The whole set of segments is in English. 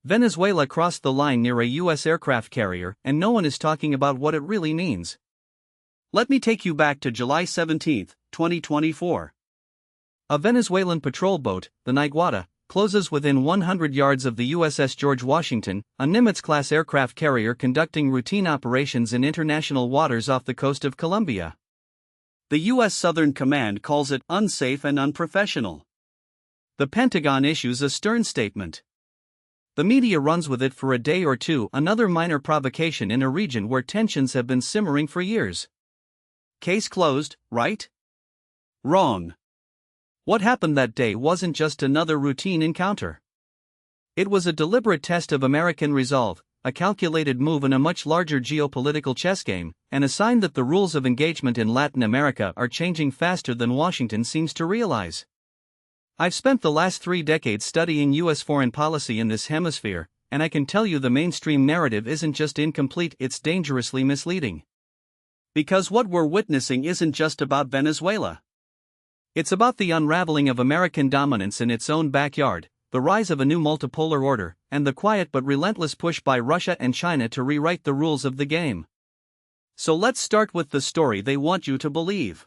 Venezuela crossed the line near a U.S. aircraft carrier, and no one is talking about what it really means. Let me take you back to July 17, 2024. A Venezuelan patrol boat, the Niguata, closes within 100 yards of the USS George Washington, a Nimitz-class aircraft carrier conducting routine operations in international waters off the coast of Colombia. The U.S. Southern Command calls it unsafe and unprofessional. The Pentagon issues a stern statement. The media runs with it for a day or two, another minor provocation in a region where tensions have been simmering for years. Case closed, right? Wrong. What happened that day wasn't just another routine encounter. It was a deliberate test of American resolve, a calculated move in a much larger geopolitical chess game, and a sign that the rules of engagement in Latin America are changing faster than Washington seems to realize. I've spent the last 3 decades studying U.S. foreign policy in this hemisphere, and I can tell you the mainstream narrative isn't just incomplete, it's dangerously misleading. Because what we're witnessing isn't just about Venezuela. It's about the unraveling of American dominance in its own backyard, the rise of a new multipolar order, and the quiet but relentless push by Russia and China to rewrite the rules of the game. So let's start with the story they want you to believe.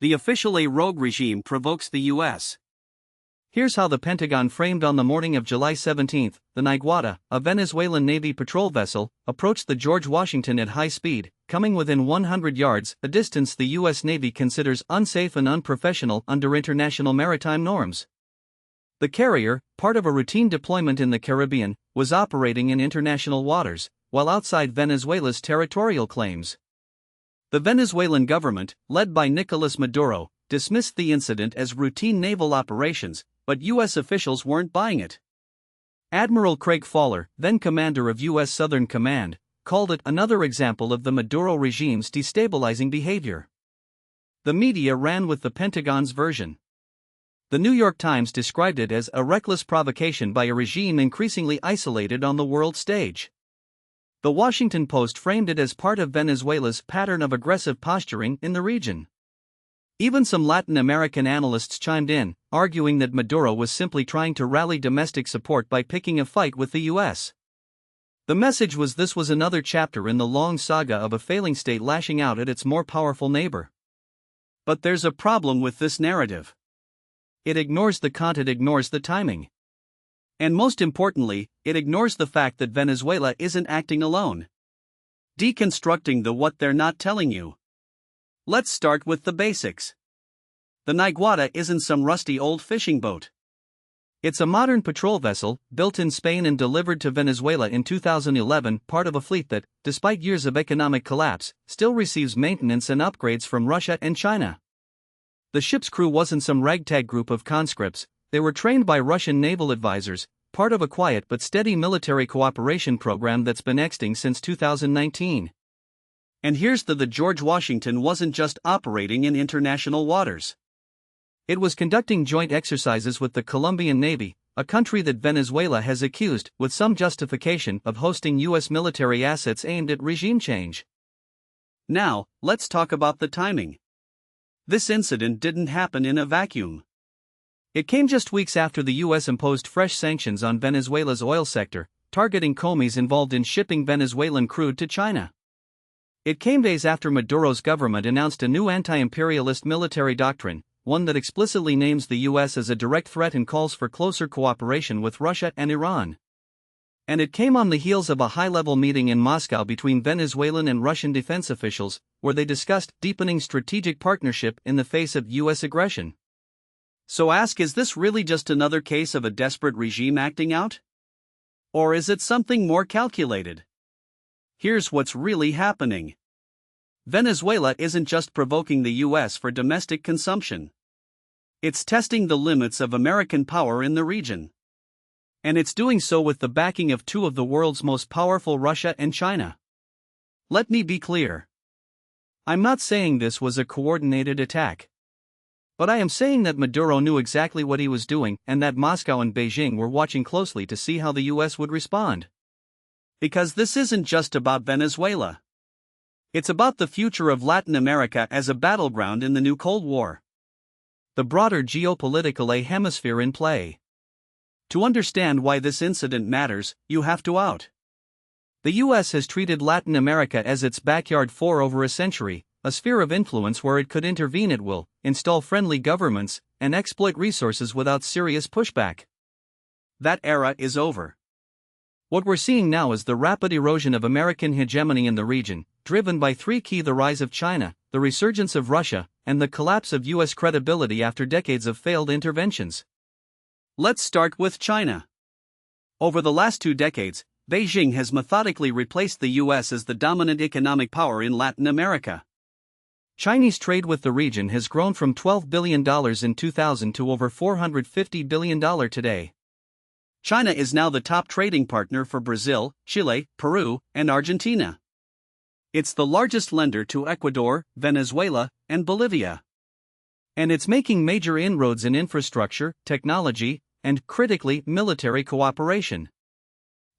The official rogue regime provokes the U.S. Here's how the Pentagon framed on the morning of July 17. The Niguata, a Venezuelan Navy patrol vessel, approached the George Washington at high speed, coming within 100 yards, a distance the U.S. Navy considers unsafe and unprofessional under international maritime norms. The carrier, part of a routine deployment in the Caribbean, was operating in international waters, while outside Venezuela's territorial claims. The Venezuelan government, led by Nicolas Maduro, dismissed the incident as routine naval operations, but U.S. officials weren't buying it. Admiral Craig Fowler, then commander of U.S. Southern Command, called it another example of the Maduro regime's destabilizing behavior. The media ran with the Pentagon's version. The New York Times described it as a reckless provocation by a regime increasingly isolated on the world stage. The Washington Post framed it as part of Venezuela's pattern of aggressive posturing in the region. Even some Latin American analysts chimed in, arguing that Maduro was simply trying to rally domestic support by picking a fight with the U.S. The message was this was another chapter in the long saga of a failing state lashing out at its more powerful neighbor. But there's a problem with this narrative. It ignores the content, ignores the timing. And most importantly, it ignores the fact that Venezuela isn't acting alone. Deconstructing the what they're not telling you. Let's start with the basics. The Niguata isn't some rusty old fishing boat. It's a modern patrol vessel, built in Spain and delivered to Venezuela in 2011, part of a fleet that, despite years of economic collapse, still receives maintenance and upgrades from Russia and China. The ship's crew wasn't some ragtag group of conscripts, they were trained by Russian naval advisors, part of a quiet but steady military cooperation program that's been existing since 2019. And here's the George Washington wasn't just operating in international waters. It was conducting joint exercises with the Colombian Navy, a country that Venezuela has accused, with some justification, of hosting U.S. military assets aimed at regime change. Now, let's talk about the timing. This incident didn't happen in a vacuum. It came just weeks after the U.S. imposed fresh sanctions on Venezuela's oil sector, targeting commies involved in shipping Venezuelan crude to China. It came days after Maduro's government announced a new anti-imperialist military doctrine, one that explicitly names the U.S. as a direct threat and calls for closer cooperation with Russia and Iran. And it came on the heels of a high-level meeting in Moscow between Venezuelan and Russian defense officials, where they discussed deepening strategic partnership in the face of U.S. aggression. So ask, is this really just another case of a desperate regime acting out? Or is it something more calculated? Here's what's really happening. Venezuela isn't just provoking the U.S. for domestic consumption. It's testing the limits of American power in the region. And it's doing so with the backing of two of the world's most powerful, Russia and China. Let me be clear. I'm not saying this was a coordinated attack. But I am saying that Maduro knew exactly what he was doing and that Moscow and Beijing were watching closely to see how the U.S. would respond. Because this isn't just about Venezuela. It's about the future of Latin America as a battleground in the new Cold War. The broader geopolitical hemisphere in play. To understand why this incident matters, you have to out. The US has treated Latin America as its backyard for over a century, a sphere of influence where it could intervene at will, install friendly governments, and exploit resources without serious pushback. That era is over. What we're seeing now is the rapid erosion of American hegemony in the region, driven by three key: the rise of China, the resurgence of Russia, and the collapse of US credibility after decades of failed interventions. Let's start with China. Over the last 2 decades, Beijing has methodically replaced the US as the dominant economic power in Latin America. Chinese trade with the region has grown from $12 billion in 2000 to over $450 billion today. China is now the top trading partner for Brazil, Chile, Peru, and Argentina. It's the largest lender to Ecuador, Venezuela, and Bolivia. And it's making major inroads in infrastructure, technology, and, critically, military cooperation.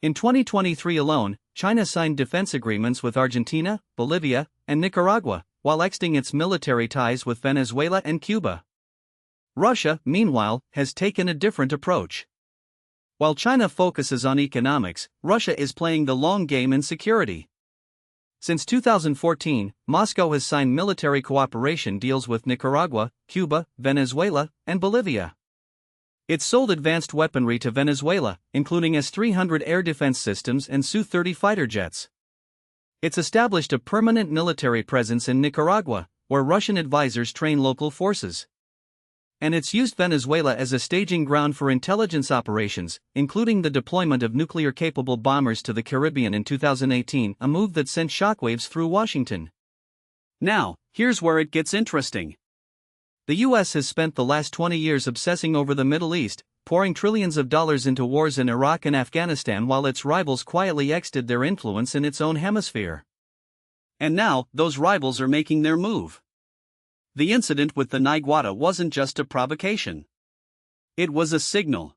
In 2023 alone, China signed defense agreements with Argentina, Bolivia, and Nicaragua, while exiting its military ties with Venezuela and Cuba. Russia, meanwhile, has taken a different approach. While China focuses on economics, Russia is playing the long game in security. Since 2014, Moscow has signed military cooperation deals with Nicaragua, Cuba, Venezuela, and Bolivia. It's sold advanced weaponry to Venezuela, including S-300 air defense systems and Su-30 fighter jets. It's established a permanent military presence in Nicaragua, where Russian advisors train local forces. And it's used Venezuela as a staging ground for intelligence operations, including the deployment of nuclear-capable bombers to the Caribbean in 2018, a move that sent shockwaves through Washington. Now, here's where it gets interesting. The US has spent the last 20 years obsessing over the Middle East, pouring trillions of dollars into wars in Iraq and Afghanistan while its rivals quietly exited their influence in its own hemisphere. And now, those rivals are making their move. The incident with the Niagara wasn't just a provocation. It was a signal.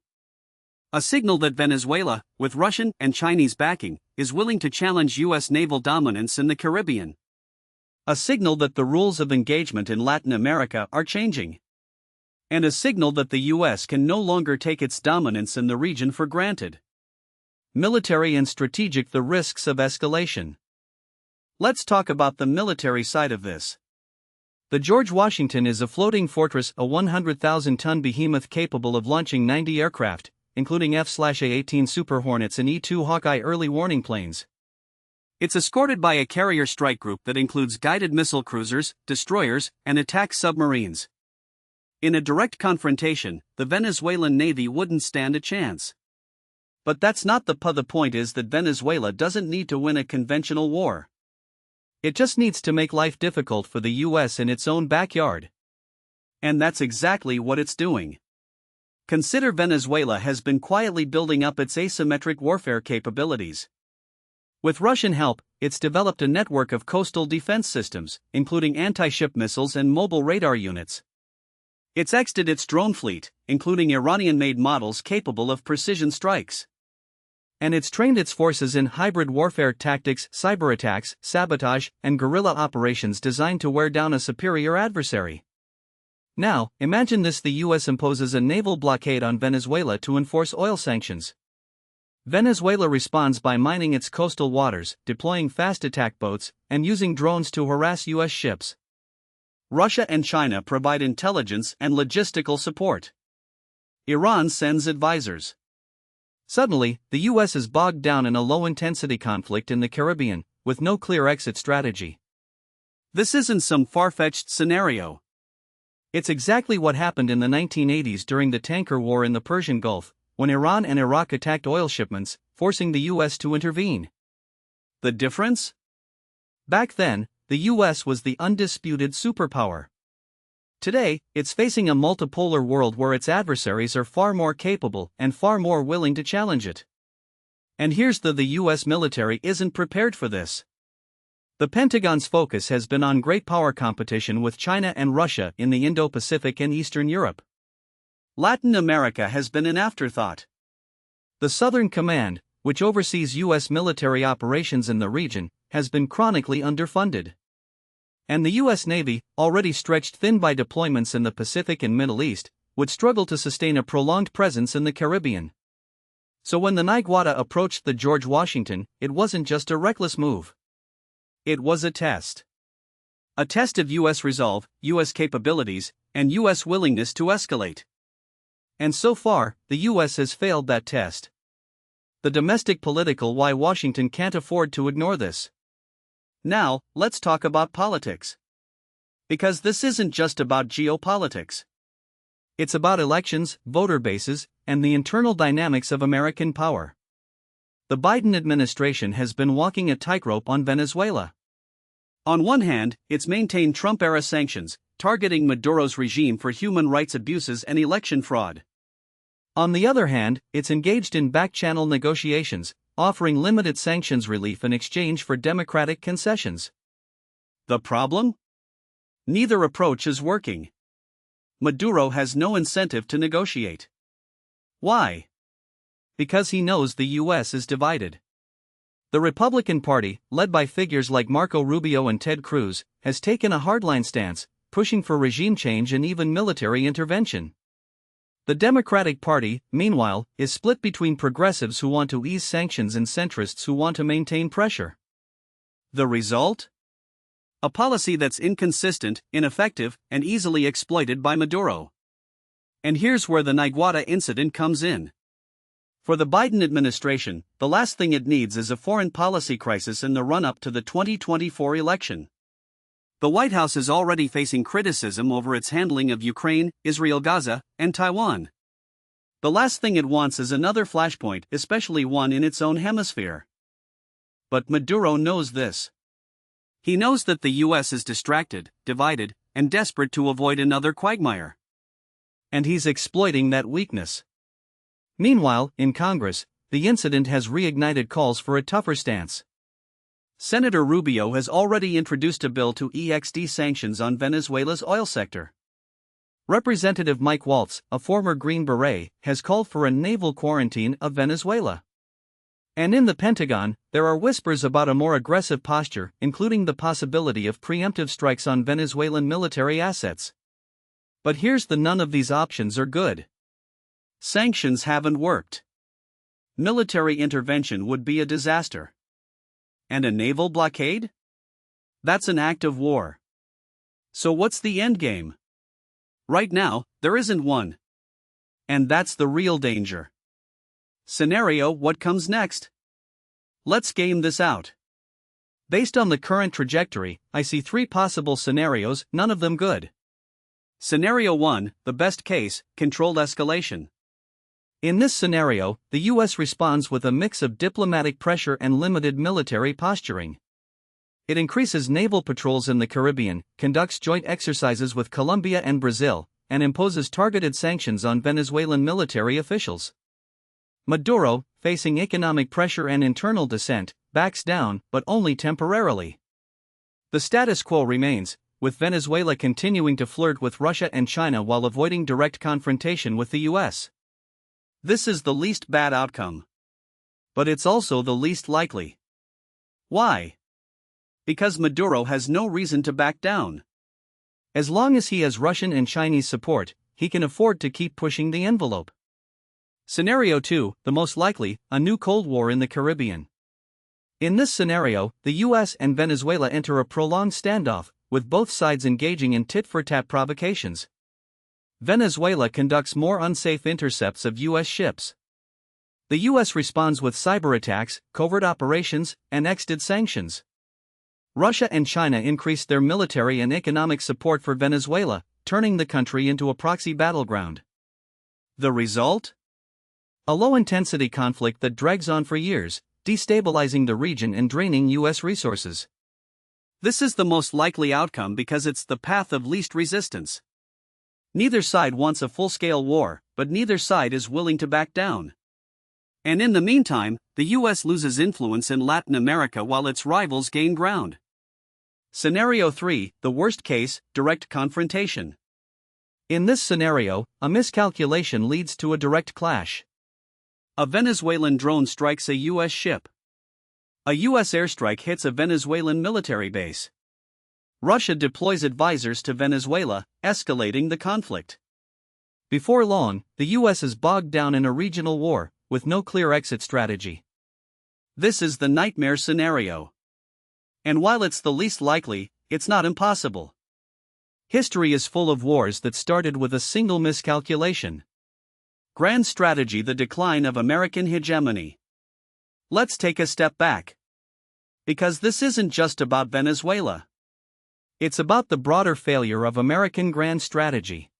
A signal that Venezuela, with Russian and Chinese backing, is willing to challenge US naval dominance in the Caribbean. A signal that the rules of engagement in Latin America are changing. And a signal that the US can no longer take its dominance in the region for granted. Military and strategic: the risks of escalation. Let's talk about the military side of this. The George Washington is a floating fortress, a 100,000-ton behemoth capable of launching 90 aircraft, including F/A-18 Super Hornets and E-2 Hawkeye early warning planes. It's escorted by a carrier strike group that includes guided missile cruisers, destroyers, and attack submarines. In a direct confrontation, the Venezuelan Navy wouldn't stand a chance. But that's not the point is that Venezuela doesn't need to win a conventional war. It just needs to make life difficult for the US in its own backyard. And that's exactly what it's doing. Consider Venezuela has been quietly building up its asymmetric warfare capabilities. With Russian help, it's developed a network of coastal defense systems, including anti-ship missiles and mobile radar units. It's exited its drone fleet, including Iranian-made models capable of precision strikes. And it's trained its forces in hybrid warfare tactics, cyberattacks, sabotage, and guerrilla operations designed to wear down a superior adversary. Now, imagine this: the US imposes a naval blockade on Venezuela to enforce oil sanctions. Venezuela responds by mining its coastal waters, deploying fast attack boats, and using drones to harass US ships. Russia and China provide intelligence and logistical support. Iran sends advisors. Suddenly, the US is bogged down in a low-intensity conflict in the Caribbean, with no clear exit strategy. This isn't some far-fetched scenario. It's exactly what happened in the 1980s during the tanker war in the Persian Gulf, when Iran and Iraq attacked oil shipments, forcing the US to intervene. The difference? Back then, the US was the undisputed superpower. Today, it's facing a multipolar world where its adversaries are far more capable and far more willing to challenge it. And here's the US military isn't prepared for this. The Pentagon's focus has been on great power competition with China and Russia in the Indo-Pacific and Eastern Europe. Latin America has been an afterthought. The Southern Command, which oversees US military operations in the region, has been chronically underfunded. And the US Navy, already stretched thin by deployments in the Pacific and Middle East, would struggle to sustain a prolonged presence in the Caribbean. So when the Niagara approached the George Washington, it wasn't just a reckless move. It was a test. A test of U.S. resolve, U.S. capabilities, and U.S. willingness to escalate. And so far, the U.S. has failed that test. The domestic political why Washington can't afford to ignore this. Now, let's talk about politics. Because this isn't just about geopolitics. It's about elections, voter bases, and the internal dynamics of American power. The Biden administration has been walking a tightrope on Venezuela. On one hand, it's maintained Trump-era sanctions, targeting Maduro's regime for human rights abuses and election fraud. On the other hand, it's engaged in back-channel negotiations, offering limited sanctions relief in exchange for democratic concessions. The problem? Neither approach is working. Maduro has no incentive to negotiate. Why? Because he knows the U.S. is divided. The Republican Party, led by figures like Marco Rubio and Ted Cruz, has taken a hardline stance, pushing for regime change and even military intervention. The Democratic Party, meanwhile, is split between progressives who want to ease sanctions and centrists who want to maintain pressure. The result? A policy that's inconsistent, ineffective, and easily exploited by Maduro. And here's where the Niagara incident comes in. For the Biden administration, the last thing it needs is a foreign policy crisis in the run-up to the 2024 election. The White House is already facing criticism over its handling of Ukraine, Israel, Gaza, and Taiwan. The last thing it wants is another flashpoint, especially one in its own hemisphere. But Maduro knows this. He knows that the U.S. is distracted, divided, and desperate to avoid another quagmire. And he's exploiting that weakness. Meanwhile, in Congress, the incident has reignited calls for a tougher stance. Senator Rubio has already introduced a bill to enact sanctions on Venezuela's oil sector. Representative Mike Waltz, a former Green Beret, has called for a naval quarantine of Venezuela. And in the Pentagon, there are whispers about a more aggressive posture, including the possibility of preemptive strikes on Venezuelan military assets. But here's the: none of these options are good. Sanctions haven't worked. Military intervention would be a disaster. And a naval blockade? That's an act of war. So what's the endgame? Right now, there isn't one. And that's the real danger. Scenario: what comes next? Let's game this out. Based on the current trajectory, I see three possible scenarios, none of them good. Scenario 1, the best case, controlled escalation. In this scenario, the U.S. responds with a mix of diplomatic pressure and limited military posturing. It increases naval patrols in the Caribbean, conducts joint exercises with Colombia and Brazil, and imposes targeted sanctions on Venezuelan military officials. Maduro, facing economic pressure and internal dissent, backs down, but only temporarily. The status quo remains, with Venezuela continuing to flirt with Russia and China while avoiding direct confrontation with the U.S. This is the least bad outcome. But it's also the least likely. Why? Because Maduro has no reason to back down. As long as he has Russian and Chinese support, he can afford to keep pushing the envelope. Scenario 2, the most likely, a new Cold War in the Caribbean. In this scenario, the U.S. and Venezuela enter a prolonged standoff, with both sides engaging in tit-for-tat provocations. Venezuela conducts more unsafe intercepts of U.S. ships. The U.S. responds with cyber attacks, covert operations, and exted sanctions. Russia and China increase their military and economic support for Venezuela, turning the country into a proxy battleground. The result? A low-intensity conflict that drags on for years, destabilizing the region and draining U.S. resources. This is the most likely outcome because it's the path of least resistance. Neither side wants a full-scale war, but neither side is willing to back down. And in the meantime, the U.S. loses influence in Latin America while its rivals gain ground. Scenario 3, the worst case, direct confrontation. In this scenario, a miscalculation leads to a direct clash. A Venezuelan drone strikes a U.S. ship. A U.S. airstrike hits a Venezuelan military base. Russia deploys advisors to Venezuela, escalating the conflict. Before long, the U.S. is bogged down in a regional war, with no clear exit strategy. This is the nightmare scenario. And while it's the least likely, it's not impossible. History is full of wars that started with a single miscalculation. Grand strategy: the decline of American hegemony. Let's take a step back. Because this isn't just about Venezuela. It's about the broader failure of American grand strategy.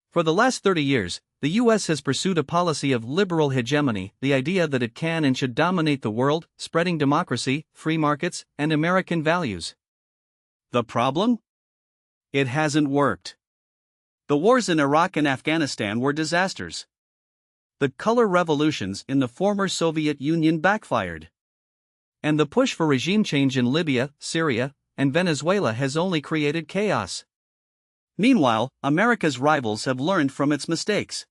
For the last 30 years, the U.S. has pursued a policy of liberal hegemony, the idea that it can and should dominate the world, spreading democracy, free markets, and American values. The problem? It hasn't worked. The wars in Iraq and Afghanistan were disasters. The color revolutions in the former Soviet Union backfired. And the push for regime change in Libya, Syria, and Venezuela has only created chaos. Meanwhile, America's rivals have learned from its mistakes.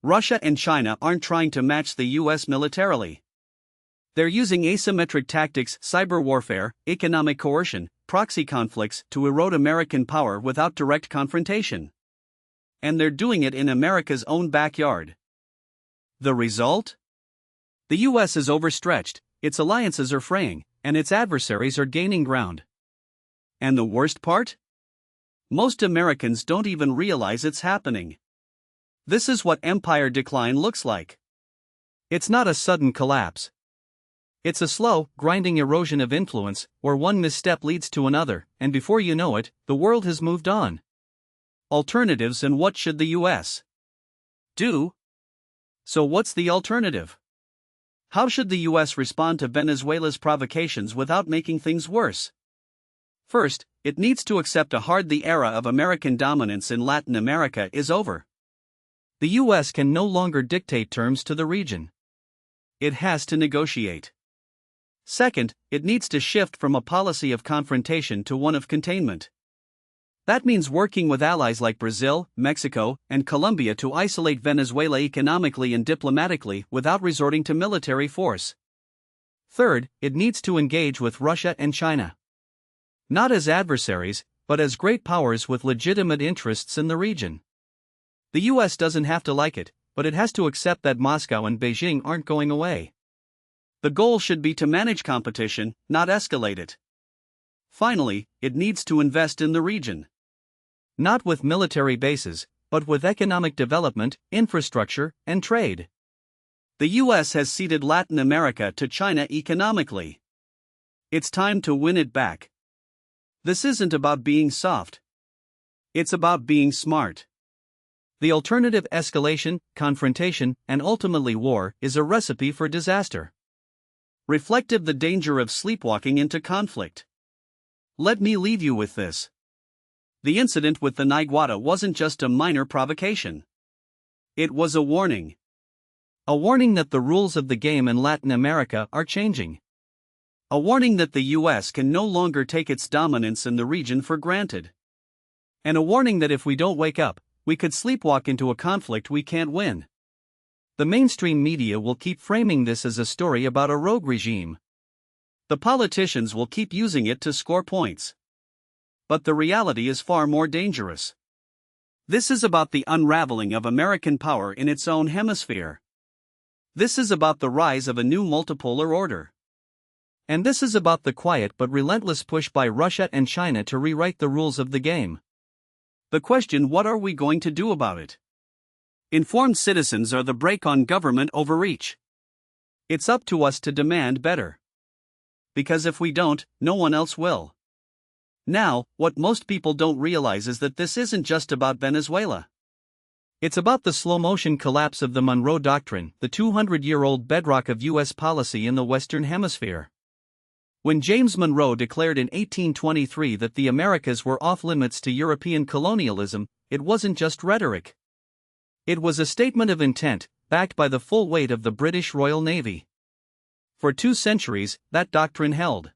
Russia and China aren't trying to match the U.S. militarily. They're using asymmetric tactics, cyber warfare, economic coercion, proxy conflicts to erode American power without direct confrontation. And they're doing it in America's own backyard. The result? The U.S. is overstretched, its alliances are fraying, and its adversaries are gaining ground. And the worst part? Most Americans don't even realize it's happening. This is what empire decline looks like. It's not a sudden collapse. It's a slow, grinding erosion of influence, where one misstep leads to another, and before you know it, the world has moved on. Alternatives: and what should the U.S. do? So what's the alternative? How should the U.S. respond to Venezuela's provocations without making things worse? First, it needs to accept the era of American dominance in Latin America is over. The U.S. can no longer dictate terms to the region. It has to negotiate. Second, it needs to shift from a policy of confrontation to one of containment. That means working with allies like Brazil, Mexico, and Colombia to isolate Venezuela economically and diplomatically without resorting to military force. Third, it needs to engage with Russia and China. Not as adversaries, but as great powers with legitimate interests in the region. The U.S. doesn't have to like it, but it has to accept that Moscow and Beijing aren't going away. The goal should be to manage competition, not escalate it. Finally, it needs to invest in the region. Not with military bases, but with economic development, infrastructure, and trade. The U.S. has ceded Latin America to China economically. It's time to win it back. This isn't about being soft. It's about being smart. The alternative: escalation, confrontation, and ultimately war, is a recipe for disaster. Reflective: the danger of sleepwalking into conflict. Let me leave you with this. The incident with the Naiguata wasn't just a minor provocation. It was a warning. A warning that the rules of the game in Latin America are changing. A warning that the U.S. can no longer take its dominance in the region for granted. And a warning that if we don't wake up, we could sleepwalk into a conflict we can't win. The mainstream media will keep framing this as a story about a rogue regime. The politicians will keep using it to score points. But the reality is far more dangerous. This is about the unraveling of American power in its own hemisphere. This is about the rise of a new multipolar order. And this is about the quiet but relentless push by Russia and China to rewrite the rules of the game. The question: what are we going to do about it? Informed citizens are the brake on government overreach. It's up to us to demand better. Because if we don't, no one else will. Now, what most people don't realize is that this isn't just about Venezuela. It's about the slow-motion collapse of the Monroe Doctrine, the 200-year-old bedrock of U.S. policy in the Western Hemisphere. When James Monroe declared in 1823 that the Americas were off-limits to European colonialism, it wasn't just rhetoric. It was a statement of intent, backed by the full weight of the British Royal Navy. For 2 centuries, that doctrine held.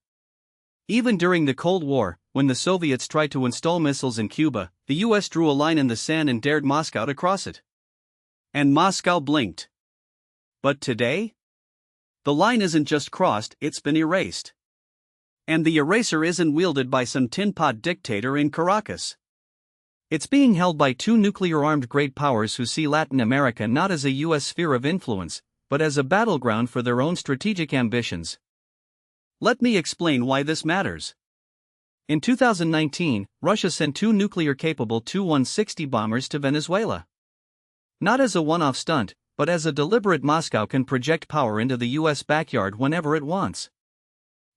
Even during the Cold War, when the Soviets tried to install missiles in Cuba, the U.S. drew a line in the sand and dared Moscow to cross it. And Moscow blinked. But today? The line isn't just crossed, it's been erased. And the eraser isn't wielded by some tin-pot dictator in Caracas. It's being held by 2 nuclear-armed great powers who see Latin America not as a U.S. sphere of influence, but as a battleground for their own strategic ambitions. Let me explain why this matters. In 2019, Russia sent two nuclear-capable Tu-160 bombers to Venezuela. Not as a one-off stunt, but as a deliberate Moscow can project power into the US backyard whenever it wants.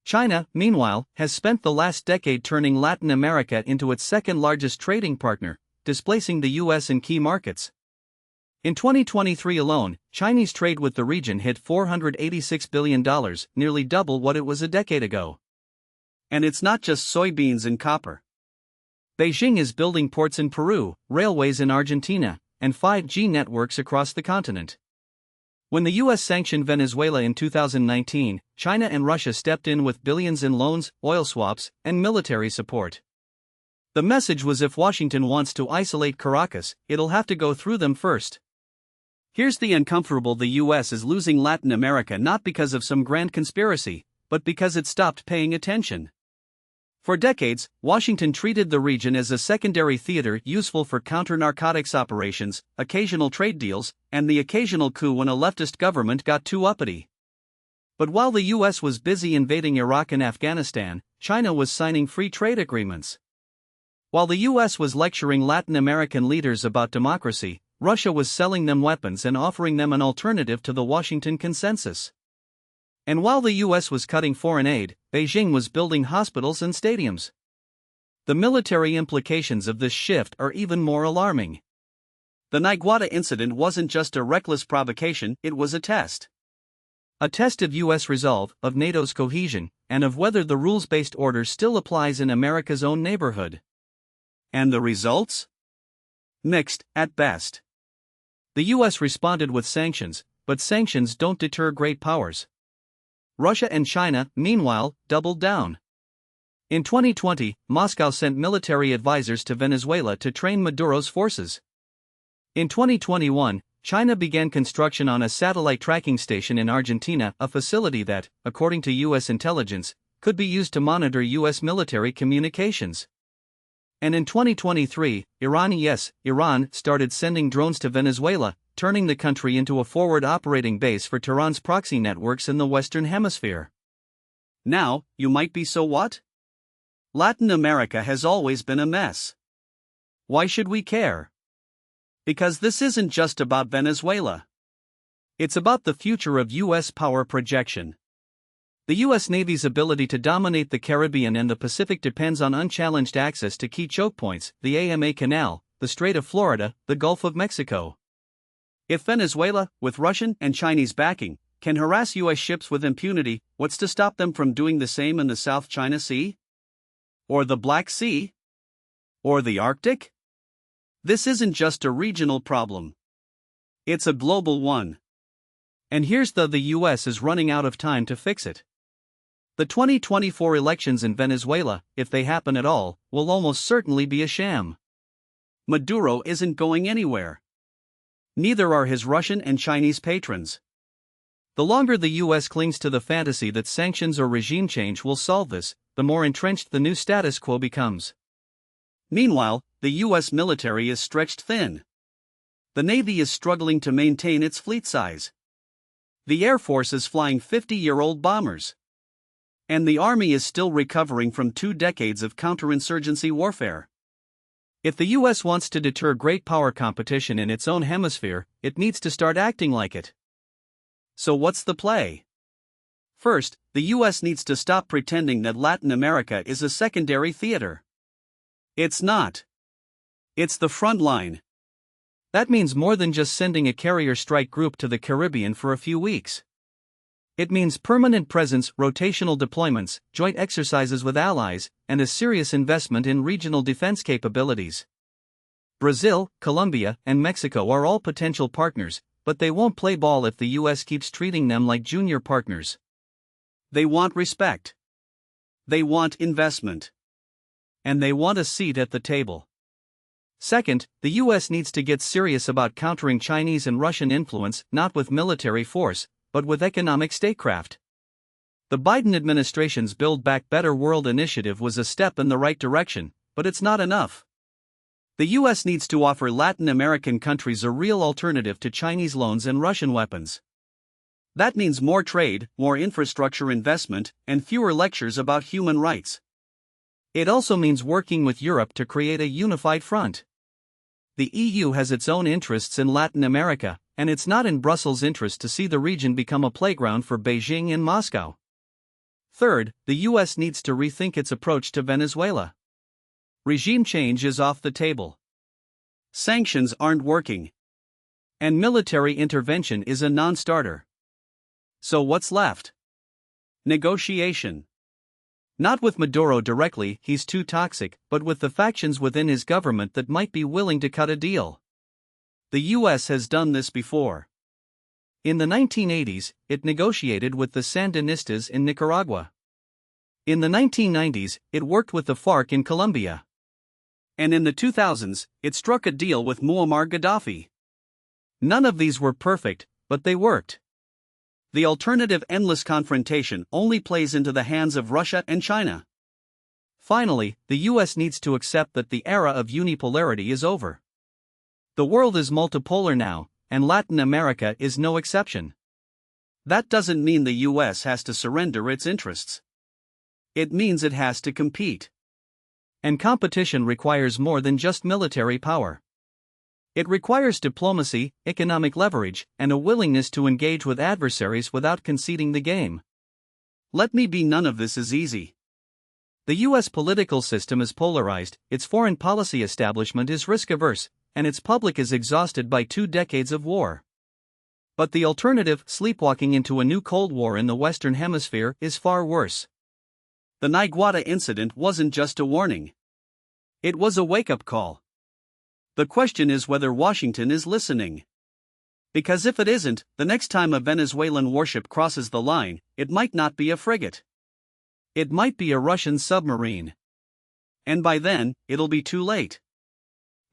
China, meanwhile, has spent the last decade turning Latin America into its second-largest trading partner, displacing the US in key markets. In 2023 alone, Chinese trade with the region hit $486 billion, nearly double what it was a decade ago. And it's not just soybeans and copper. Beijing is building ports in Peru, railways in Argentina, and 5G networks across the continent. When the US sanctioned Venezuela in 2019, China and Russia stepped in with billions in loans, oil swaps, and military support. The message was if Washington wants to isolate Caracas, it'll have to go through them first. Here's the uncomfortable: the US is losing Latin America not because of some grand conspiracy, but because it stopped paying attention. For decades, Washington treated the region as a secondary theater useful for counter-narcotics operations, occasional trade deals, and the occasional coup when a leftist government got too uppity. But while the US was busy invading Iraq and Afghanistan, China was signing free trade agreements. While the US was lecturing Latin American leaders about democracy, Russia was selling them weapons and offering them an alternative to the Washington consensus. And while the US was cutting foreign aid, Beijing was building hospitals and stadiums. The military implications of this shift are even more alarming. The Niigata incident wasn't just a reckless provocation, it was a test. A test of US resolve, of NATO's cohesion, and of whether the rules-based order still applies in America's own neighborhood. And the results? Mixed, at best. The US responded with sanctions, but sanctions don't deter great powers. Russia and China, meanwhile, doubled down. In 2020, Moscow sent military advisors to Venezuela to train Maduro's forces. In 2021, China began construction on a satellite tracking station in Argentina, a facility that, according to US intelligence, could be used to monitor US military communications. And in 2023, Iran started sending drones to Venezuela, turning the country into a forward operating base for Tehran's proxy networks in the Western Hemisphere. Now, you might be so what? Latin America has always been a mess. Why should we care? Because this isn't just about Venezuela. It's about the future of US power projection. The US Navy's ability to dominate the Caribbean and the Pacific depends on unchallenged access to key choke points, the AMA Canal, the Strait of Florida, the Gulf of Mexico. If Venezuela, with Russian and Chinese backing, can harass US ships with impunity, what's to stop them from doing the same in the South China Sea? Or the Black Sea? Or the Arctic? This isn't just a regional problem. It's a global one. And here's the US is running out of time to fix it. The 2024 elections in Venezuela, if they happen at all, will almost certainly be a sham. Maduro isn't going anywhere. Neither are his Russian and Chinese patrons. The longer the US clings to the fantasy that sanctions or regime change will solve this, the more entrenched the new status quo becomes. Meanwhile, the US military is stretched thin. The Navy is struggling to maintain its fleet size. The Air Force is flying 50-year-old bombers. And the Army is still recovering from 2 decades of counterinsurgency warfare. If the US wants to deter great power competition in its own hemisphere, it needs to start acting like it. So what's the play? First, the US needs to stop pretending that Latin America is a secondary theater. It's not. It's the front line. That means more than just sending a carrier strike group to the Caribbean for a few weeks. It means permanent presence, rotational deployments, joint exercises with allies, and a serious investment in regional defense capabilities. Brazil, Colombia, and Mexico are all potential partners, but they won't play ball if the US keeps treating them like junior partners. They want respect. They want investment. And they want a seat at the table. Second, the US needs to get serious about countering Chinese and Russian influence, not with military force, but with economic statecraft. The Biden administration's Build Back Better World initiative was a step in the right direction, but it's not enough. The US needs to offer Latin American countries a real alternative to Chinese loans and Russian weapons. That means more trade, more infrastructure investment, and fewer lectures about human rights. It also means working with Europe to create a unified front. The EU has its own interests in Latin America, and it's not in Brussels' interest to see the region become a playground for Beijing and Moscow. Third, the US needs to rethink its approach to Venezuela. Regime change is off the table. Sanctions aren't working. And military intervention is a non-starter. So what's left? Negotiation. Not with Maduro directly, he's too toxic, but with the factions within his government that might be willing to cut a deal. The US has done this before. In the 1980s, it negotiated with the Sandinistas in Nicaragua. In the 1990s, it worked with the FARC in Colombia. And in the 2000s, it struck a deal with Muammar Gaddafi. None of these were perfect, but they worked. The alternative endless confrontation only plays into the hands of Russia and China. Finally, the US needs to accept that the era of unipolarity is over. The world is multipolar now, and Latin America is no exception. That doesn't mean the US has to surrender its interests. It means it has to compete. And competition requires more than just military power. It requires diplomacy, economic leverage, and a willingness to engage with adversaries without conceding the game. Let me be, none of this is easy. The US political system is polarized, its foreign policy establishment is risk-averse, and its public is exhausted by 2 decades of war. But the alternative, sleepwalking into a new Cold War in the Western Hemisphere, is far worse. The Niigata incident wasn't just a warning. It was a wake-up call. The question is whether Washington is listening. Because if it isn't, the next time a Venezuelan warship crosses the line, it might not be a frigate. It might be a Russian submarine. And by then, it'll be too late.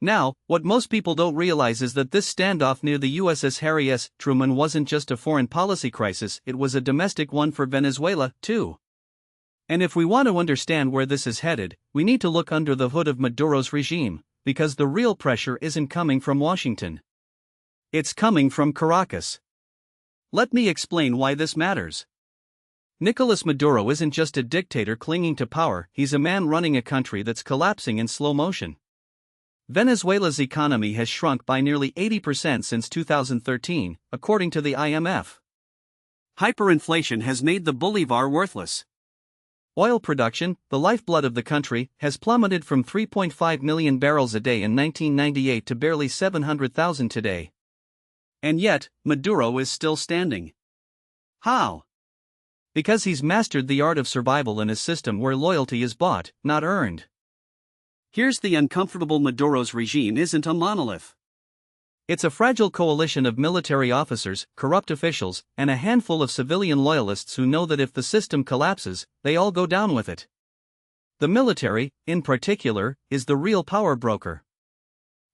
Now, what most people don't realize is that this standoff near the USS Harry S. Truman wasn't just a foreign policy crisis, it was a domestic one for Venezuela, too. And if we want to understand where this is headed, we need to look under the hood of Maduro's regime, because the real pressure isn't coming from Washington. It's coming from Caracas. Let me explain why this matters. Nicolas Maduro isn't just a dictator clinging to power, he's a man running a country that's collapsing in slow motion. Venezuela's economy has shrunk by nearly 80% since 2013, according to the IMF. Hyperinflation has made the bolivar worthless. Oil production, the lifeblood of the country, has plummeted from 3.5 million barrels a day in 1998 to barely 700,000 today. And yet, Maduro is still standing. How? Because he's mastered the art of survival in a system where loyalty is bought, not earned. Here's the uncomfortable: Maduro's regime isn't a monolith. It's a fragile coalition of military officers, corrupt officials, and a handful of civilian loyalists who know that if the system collapses, they all go down with it. The military, in particular, is the real power broker.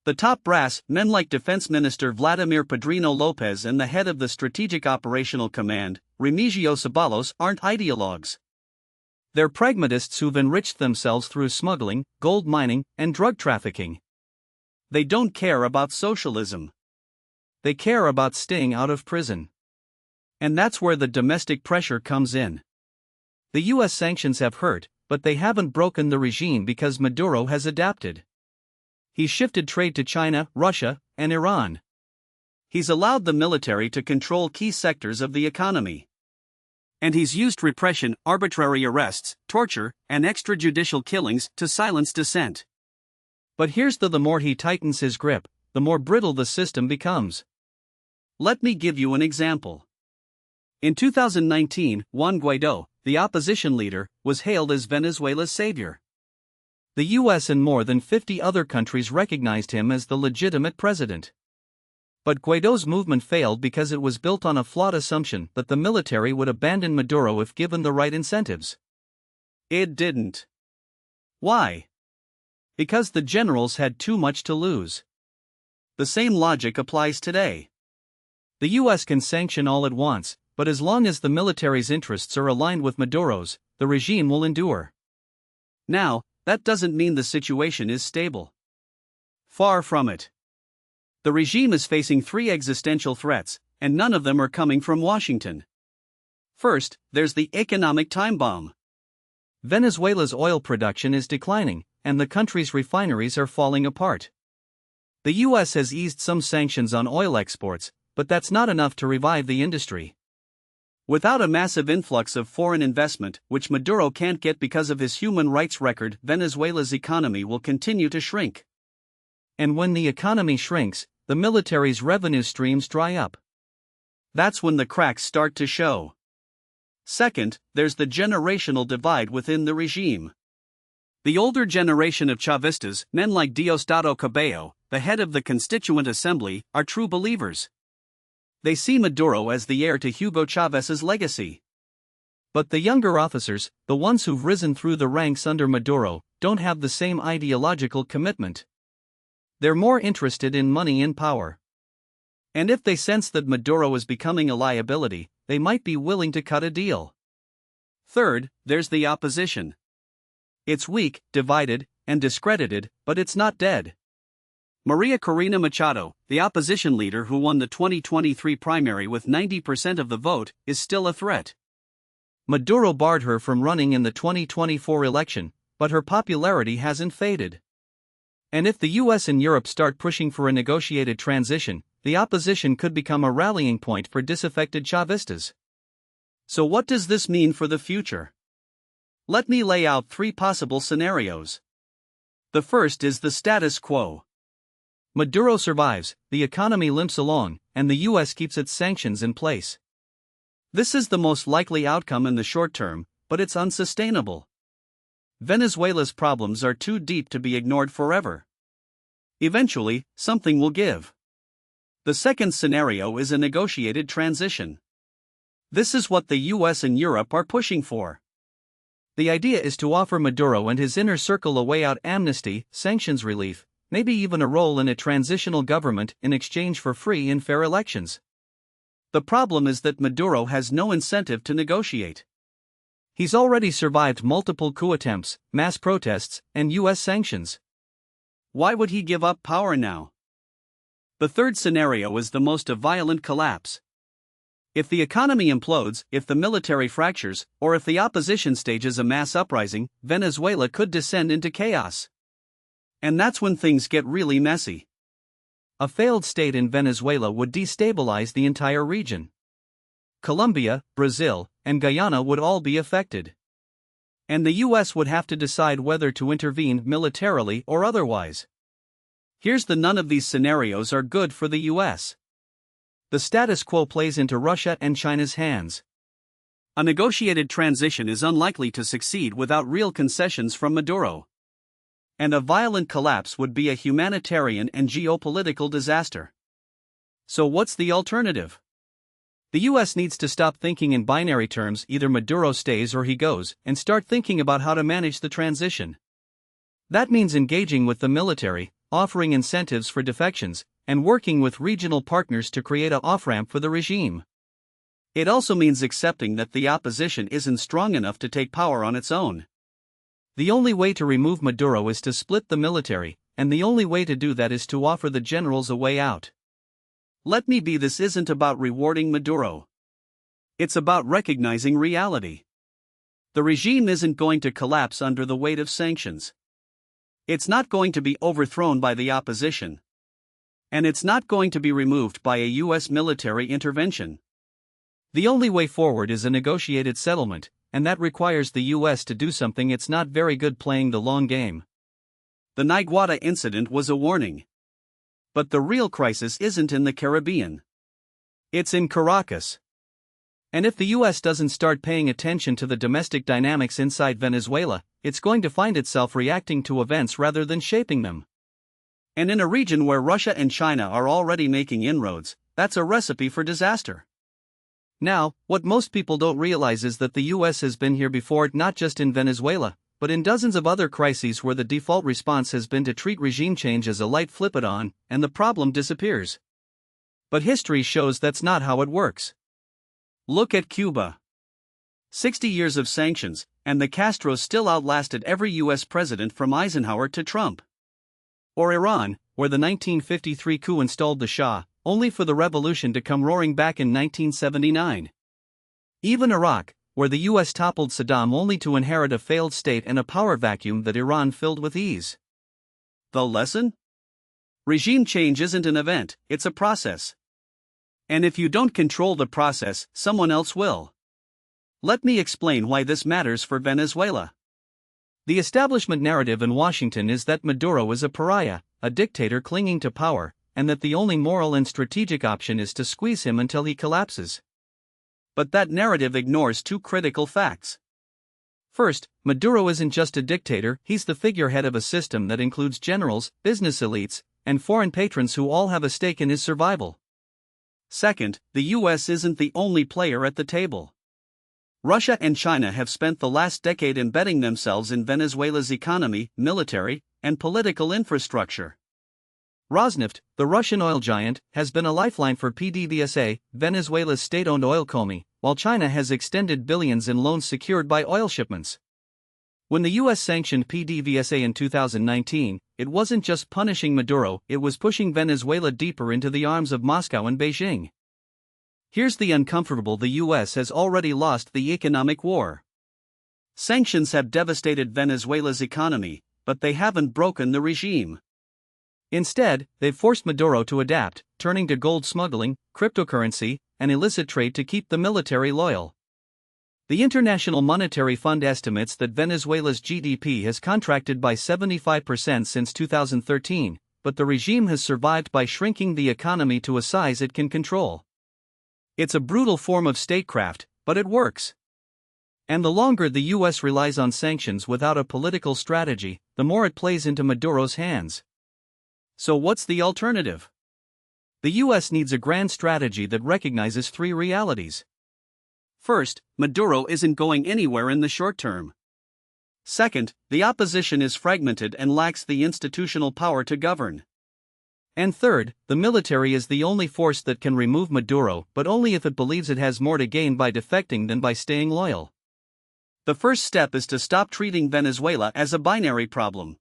The top brass, men like Defense Minister Vladimir Padrino Lopez and the head of the Strategic Operational Command, Remigio Ceballos, aren't ideologues. They're pragmatists who've enriched themselves through smuggling, gold mining, and drug trafficking. They don't care about socialism. They care about staying out of prison. And that's where the domestic pressure comes in. The US sanctions have hurt, but they haven't broken the regime because Maduro has adapted. He's shifted trade to China, Russia, and Iran. He's allowed the military to control key sectors of the economy. And he's used repression, arbitrary arrests, torture, and extrajudicial killings to silence dissent. But here's the more he tightens his grip, the more brittle the system becomes. Let me give you an example. In 2019, Juan Guaidó, the opposition leader, was hailed as Venezuela's savior. The US and more than 50 other countries recognized him as the legitimate president. But Guaidó's movement failed because it was built on a flawed assumption that the military would abandon Maduro if given the right incentives. It didn't. Why? Because the generals had too much to lose. The same logic applies today. The US can sanction all it wants, but as long as the military's interests are aligned with Maduro's, the regime will endure. Now, that doesn't mean the situation is stable. Far from it. The regime is facing 3 existential threats, and none of them are coming from Washington. First, there's the economic time bomb. Venezuela's oil production is declining, and the country's refineries are falling apart. The U.S. has eased some sanctions on oil exports, but that's not enough to revive the industry. Without a massive influx of foreign investment, which Maduro can't get because of his human rights record, Venezuela's economy will continue to shrink. And when the economy shrinks, the military's revenue streams dry up. That's when the cracks start to show. Second, there's the generational divide within the regime. The older generation of Chavistas, men like Diosdado Cabello, the head of the Constituent Assembly, are true believers. They see Maduro as the heir to Hugo Chávez's legacy. But the younger officers, the ones who've risen through the ranks under Maduro, don't have the same ideological commitment. They're more interested in money and power. And if they sense that Maduro is becoming a liability, they might be willing to cut a deal. Third, there's the opposition. It's weak, divided, and discredited, but it's not dead. Maria Corina Machado, the opposition leader who won the 2023 primary with 90% of the vote, is still a threat. Maduro barred her from running in the 2024 election, but her popularity hasn't faded. And if the US and Europe start pushing for a negotiated transition, the opposition could become a rallying point for disaffected Chavistas. So what does this mean for the future? Let me lay out three possible scenarios. The first is the status quo. Maduro survives, the economy limps along, and the US keeps its sanctions in place. This is the most likely outcome in the short term, but it's unsustainable. Venezuela's problems are too deep to be ignored forever. Eventually, something will give. The second scenario is a negotiated transition. This is what the US and Europe are pushing for. The idea is to offer Maduro and his inner circle a way out: amnesty, sanctions relief, maybe even a role in a transitional government in exchange for free and fair elections. The problem is that Maduro has no incentive to negotiate. He's already survived multiple coup attempts, mass protests, and US sanctions. Why would he give up power now? The third scenario is the most: a violent collapse. If the economy implodes, if the military fractures, or if the opposition stages a mass uprising, Venezuela could descend into chaos. And that's when things get really messy. A failed state in Venezuela would destabilize the entire region. Colombia, Brazil, and Guyana would all be affected. And the US would have to decide whether to intervene militarily or otherwise. Here's the: none of these scenarios are good for the US. The status quo plays into Russia and China's hands. A negotiated transition is unlikely to succeed without real concessions from Maduro. And a violent collapse would be a humanitarian and geopolitical disaster. So what's the alternative? The US needs to stop thinking in binary terms: either Maduro stays or he goes, and start thinking about how to manage the transition. That means engaging with the military, offering incentives for defections, and working with regional partners to create an off-ramp for the regime. It also means accepting that the opposition isn't strong enough to take power on its own. The only way to remove Maduro is to split the military, and the only way to do that is to offer the generals a way out. Let me be: this isn't about rewarding Maduro. It's about recognizing reality. The regime isn't going to collapse under the weight of sanctions. It's not going to be overthrown by the opposition. And it's not going to be removed by a US military intervention. The only way forward is a negotiated settlement, and that requires the US to do something it's not very good: playing the long game. The Niiguata incident was a warning. But the real crisis isn't in the Caribbean. It's in Caracas. And if the US doesn't start paying attention to the domestic dynamics inside Venezuela, it's going to find itself reacting to events rather than shaping them. And in a region where Russia and China are already making inroads, that's a recipe for disaster. Now, what most people don't realize is that the US has been here before, not just in Venezuela, but in dozens of other crises where the default response has been to treat regime change as a light, flip it on, and the problem disappears. But history shows that's not how it works. Look at Cuba. 60 years of sanctions, and the Castros still outlasted every US president from Eisenhower to Trump. Or Iran, where the 1953 coup installed the Shah, only for the revolution to come roaring back in 1979. Even Iraq, where the US toppled Saddam only to inherit a failed state and a power vacuum that Iran filled with ease. The lesson? Regime change isn't an event, it's a process. And if you don't control the process, someone else will. Let me explain why this matters for Venezuela. The establishment narrative in Washington is that Maduro is a pariah, a dictator clinging to power, and that the only moral and strategic option is to squeeze him until he collapses. But that narrative ignores two critical facts. First, Maduro isn't just a dictator, he's the figurehead of a system that includes generals, business elites, and foreign patrons who all have a stake in his survival. Second, the US isn't the only player at the table. Russia and China have spent the last decade embedding themselves in Venezuela's economy, military, and political infrastructure. Rosneft, the Russian oil giant, has been a lifeline for PDVSA, Venezuela's state-owned oil company, while China has extended billions in loans secured by oil shipments. When the US sanctioned PDVSA in 2019, it wasn't just punishing Maduro, it was pushing Venezuela deeper into the arms of Moscow and Beijing. Here's the uncomfortable: the US has already lost the economic war. Sanctions have devastated Venezuela's economy, but they haven't broken the regime. Instead, they've forced Maduro to adapt, turning to gold smuggling, cryptocurrency, and illicit trade to keep the military loyal. The International Monetary Fund estimates that Venezuela's GDP has contracted by 75% since 2013, but the regime has survived by shrinking the economy to a size it can control. It's a brutal form of statecraft, but it works. And the longer the US relies on sanctions without a political strategy, the more it plays into Maduro's hands. So what's the alternative? The US needs a grand strategy that recognizes three realities. First, Maduro isn't going anywhere in the short term. Second, the opposition is fragmented and lacks the institutional power to govern. And third, the military is the only force that can remove Maduro, but only if it believes it has more to gain by defecting than by staying loyal. The first step is to stop treating Venezuela as a binary problem.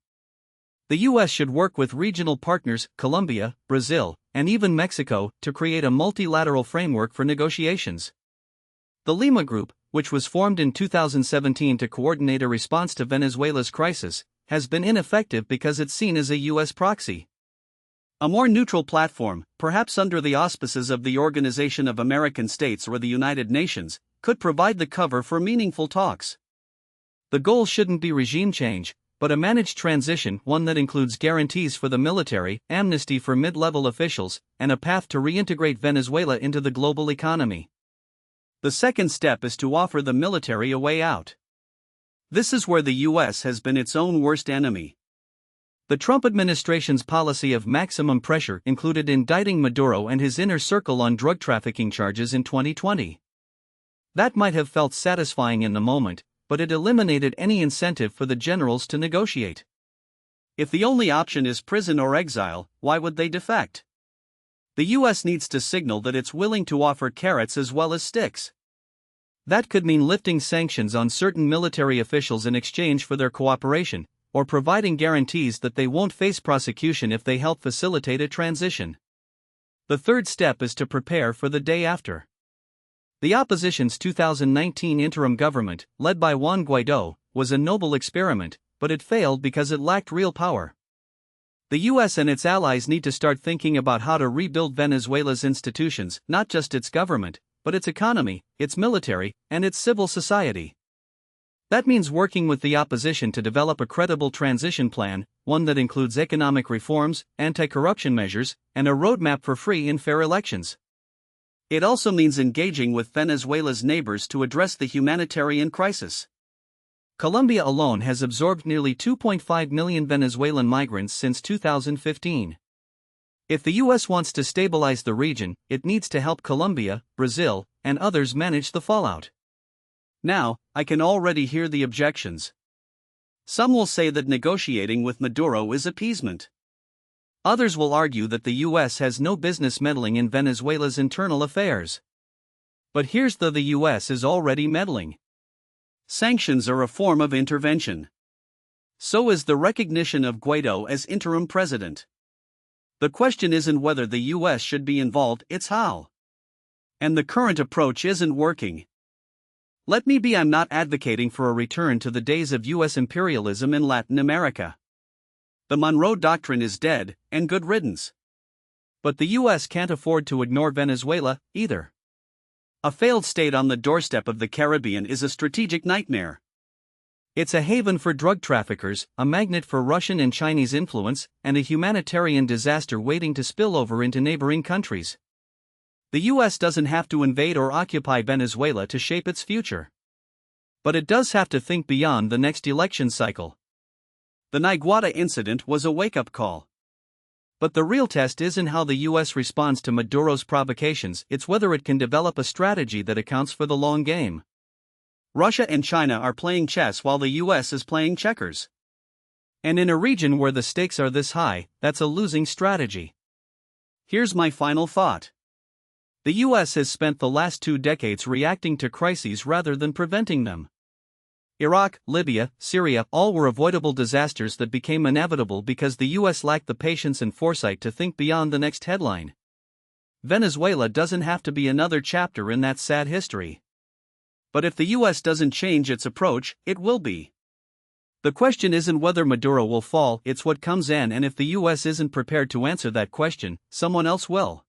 The US should work with regional partners, Colombia, Brazil, and even Mexico, to create a multilateral framework for negotiations. The Lima Group, which was formed in 2017 to coordinate a response to Venezuela's crisis, has been ineffective because it's seen as a US proxy. A more neutral platform, perhaps under the auspices of the Organization of American States or the United Nations, could provide the cover for meaningful talks. The goal shouldn't be regime change, but a managed transition, one that includes guarantees for the military, amnesty for mid-level officials, and a path to reintegrate Venezuela into the global economy. The second step is to offer the military a way out. This is where the US has been its own worst enemy. The Trump administration's policy of maximum pressure included indicting Maduro and his inner circle on drug trafficking charges in 2020. That might have felt satisfying in the moment, but it eliminated any incentive for the generals to negotiate. If the only option is prison or exile, why would they defect? The US needs to signal that it's willing to offer carrots as well as sticks. That could mean lifting sanctions on certain military officials in exchange for their cooperation, or providing guarantees that they won't face prosecution if they help facilitate a transition. The third step is to prepare for the day after. The opposition's 2019 interim government, led by Juan Guaidó, was a noble experiment, but it failed because it lacked real power. The US and its allies need to start thinking about how to rebuild Venezuela's institutions, not just its government, but its economy, its military, and its civil society. That means working with the opposition to develop a credible transition plan, one that includes economic reforms, anti-corruption measures, and a roadmap for free and fair elections. It also means engaging with Venezuela's neighbors to address the humanitarian crisis. Colombia alone has absorbed nearly 2.5 million Venezuelan migrants since 2015. If the US wants to stabilize the region, it needs to help Colombia, Brazil, and others manage the fallout. Now, I can already hear the objections. Some will say that negotiating with Maduro is appeasement. Others will argue that the US has no business meddling in Venezuela's internal affairs. But here's the US is already meddling. Sanctions are a form of intervention. So is the recognition of Guaidó as interim president. The question isn't whether the US should be involved, it's how. And the current approach isn't working. Let me be, I'm not advocating for a return to the days of US imperialism in Latin America. The Monroe Doctrine is dead, and good riddance. But the US can't afford to ignore Venezuela, either. A failed state on the doorstep of the Caribbean is a strategic nightmare. It's a haven for drug traffickers, a magnet for Russian and Chinese influence, and a humanitarian disaster waiting to spill over into neighboring countries. The US doesn't have to invade or occupy Venezuela to shape its future. But it does have to think beyond the next election cycle. The Niiguata incident was a wake-up call. But the real test isn't how the US responds to Maduro's provocations, it's whether it can develop a strategy that accounts for the long game. Russia and China are playing chess while the US is playing checkers. And in a region where the stakes are this high, that's a losing strategy. Here's my final thought. The US has spent the last 2 decades reacting to crises rather than preventing them. Iraq, Libya, Syria, all were avoidable disasters that became inevitable because the US lacked the patience and foresight to think beyond the next headline. Venezuela doesn't have to be another chapter in that sad history. But if the US doesn't change its approach, it will be. The question isn't whether Maduro will fall, it's what comes in, and if the US isn't prepared to answer that question, someone else will.